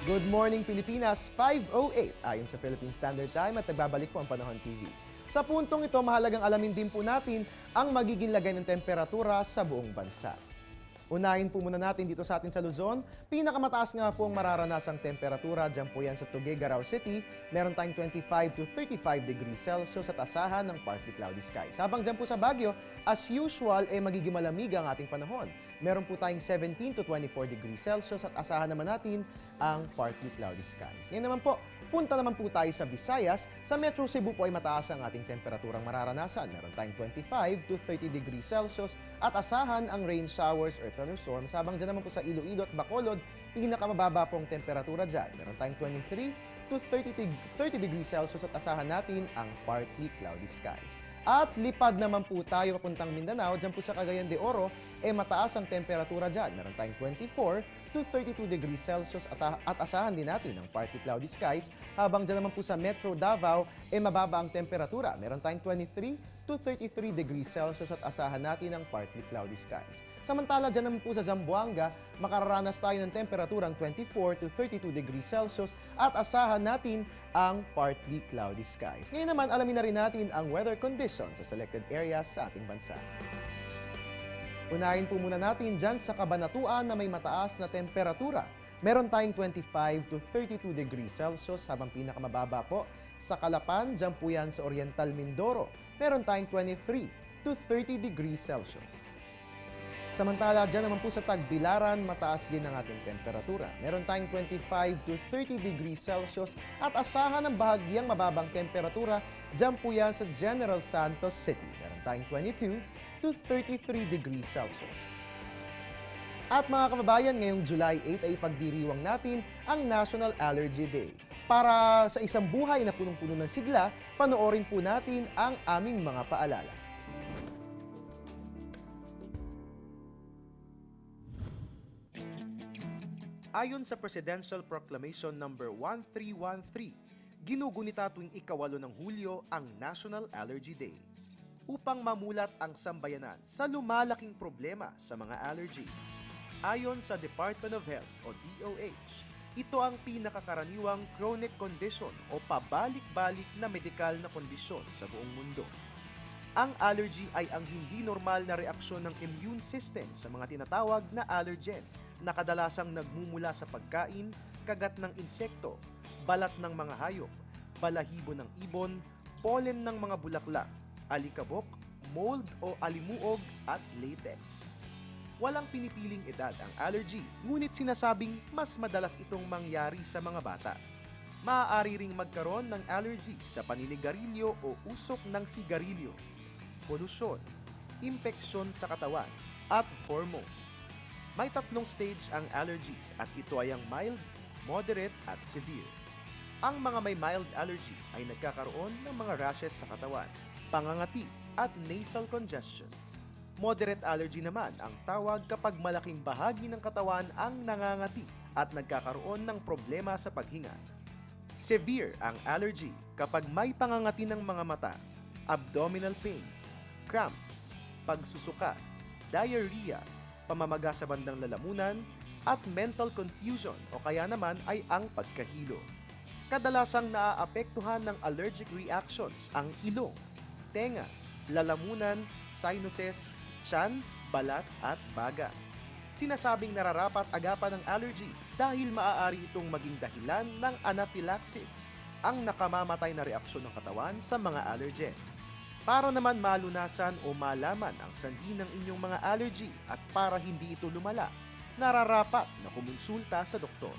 Good morning Pilipinas, 5:08 ayon sa Philippine Standard Time at nagbabalik po ang Panahon TV. Sa puntong ito, mahalagang alamin din po natin ang magiging lagay ng temperatura sa buong bansa. Unahin po muna natin dito sa atin sa Luzon. Pinakamataas nga po ang mararanasang temperatura. Diyan po yan sa Tuguegarao, Garao City. Meron tayong 25 to 35 degrees Celsius at asahan ng partly cloudy skies. Habang diyan po sa Baguio, as usual, magiging malamig ang ating panahon. Meron po tayong 17 to 24 degrees Celsius at asahan naman natin ang partly cloudy skies. Ngayon naman po, punta naman po tayo sa Visayas. Sa Metro Cebu po ay mataas ang ating temperaturang mararanasan. Meron tayong 25 to 30 degrees Celsius at asahan ang rain showers or thunderstorms. Habang dyan naman po sa Iloilo at Bacolod, pinakamababa pong temperatura dyan. Meron tayong 23 to 30 degrees Celsius at asahan natin ang partly cloudy skies. At lipad naman po tayo papuntang Mindanao. Diyan po sa Cagayan de Oro, mataas ang temperatura dyan. Meron tayong 24 to 32 degrees Celsius at asahan din natin ang partly cloudy skies. Habang dyan naman po sa Metro Davao, mababa ang temperatura. Meron tayong 23 to 33 degrees Celsius at asahan natin ang partly cloudy skies. Samantala, dyan naman po sa Zamboanga, makararanas tayo ng temperaturang 24 to 32 degrees Celsius at asahan natin ang partly cloudy skies. Ngayon naman, alamin na rin natin ang weather conditions sa selected areas sa ating bansa. Unahin po muna natin dyan sa Cabanatuan na may mataas na temperatura. Meron tayong 25 to 32 degrees Celsius habang pinakamababa po sa Calapan, dyan po yan sa Oriental Mindoro. Meron tayong 23 to 30 degrees Celsius. Samantala, dyan naman po sa Tagbilaran, mataas din ang ating temperatura. Meron tayong 25 to 30 degrees Celsius at asahan ng bahagyang mababang temperatura, dyan po yan sa General Santos City. Meron tayong 22 to 33 degrees Celsius. At mga kababayan, ngayong July 8 ay ipagdiriwang natin ang National Allergy Day. Para sa isang buhay na punong-puno ng sigla, panoorin po natin ang aming mga paalala. Ayon sa Presidential Proclamation No. 1313, ginugunita tuwing ika-8 ng Hulyo ang National Allergy Day upang mamulat ang sambayanan sa lumalaking problema sa mga allergy. Ayon sa Department of Health o DOH, ito ang pinakakaraniwang chronic condition o pabalik-balik na medikal na kondisyon sa buong mundo. Ang allergy ay ang hindi normal na reaksyon ng immune system sa mga tinatawag na allergen na kadalasang nagmumula sa pagkain, kagat ng insekto, balat ng mga hayop, balahibo ng ibon, pollen ng mga bulaklak, alikabok, mold o alimuog at latex. Walang pinipiling edad ang allergy, ngunit sinasabing mas madalas itong mangyari sa mga bata. Maaari ring magkaroon ng allergy sa paninigarilyo o usok ng sigarilyo, polusyon, impeksyon sa katawan, at hormones. May 3 stage ang allergies at ito ay ang mild, moderate at severe. Ang mga may mild allergy ay nagkakaroon ng mga rashes sa katawan, pangangati at nasal congestion. Moderate allergy naman ang tawag kapag malaking bahagi ng katawan ang nangangati at nagkakaroon ng problema sa paghinga. Severe ang allergy kapag may pangangati ng mga mata, abdominal pain, cramps, pagsusuka, diarrhea, pamamaga sa bandang lalamunan, at mental confusion o kaya naman ay ang pagkahilo. Kadalasang naaapektuhan ng allergic reactions ang ilong, tenga, lalamunan, sinuses, tiyan, balat at baga. Sinasabing nararapat agapan ng allergy dahil maaari itong maging dahilan ng anaphylaxis, ang nakamamatay na reaksyon ng katawan sa mga allergen. Para naman malunasan o malaman ang sanhi ng inyong mga allergy at para hindi ito lumala, nararapat na kumonsulta sa doktor.